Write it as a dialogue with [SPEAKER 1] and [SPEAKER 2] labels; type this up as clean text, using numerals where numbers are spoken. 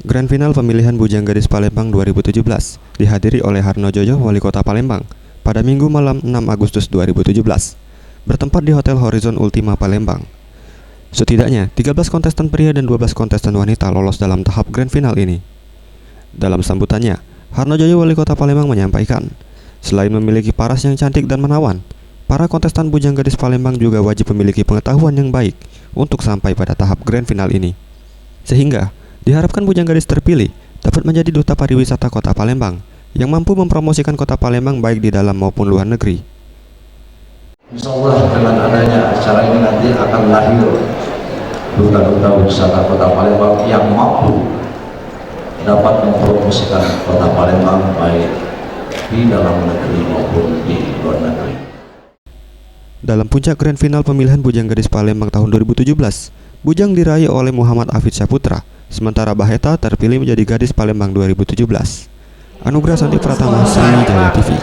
[SPEAKER 1] Grand Final pemilihan Bujang Gadis Palembang 2017 dihadiri oleh Harno Jojo, Wali Kota Palembang, pada Minggu malam 6 Agustus 2017, bertempat di Hotel Horizon Ultima Palembang. Setidaknya 13 kontestan pria dan 12 kontestan wanita lolos dalam tahap Grand Final ini. Dalam sambutannya, Harno Jojo, Wali Kota Palembang, menyampaikan, selain memiliki paras yang cantik dan menawan, para kontestan Bujang Gadis Palembang juga wajib memiliki pengetahuan yang baik untuk sampai pada tahap Grand Final ini. Sehingga diharapkan Bujang Gadis terpilih dapat menjadi duta pariwisata Kota Palembang yang mampu mempromosikan Kota Palembang baik di dalam maupun luar negeri.
[SPEAKER 2] Insya Allah dengan adanya acara ini nanti akan lahir duta-duta wisata Kota Palembang yang mampu dapat mempromosikan Kota Palembang baik di dalam negeri maupun di luar negeri.
[SPEAKER 1] Dalam puncak Grand Final pemilihan Bujang Gadis Palembang tahun 2017, Bujang diraih oleh Muhammad Afid Saputra, sementara Baheta terpilih menjadi Gadis Palembang 2017. Anugerah Santi Pratama, Sriwijaya TV.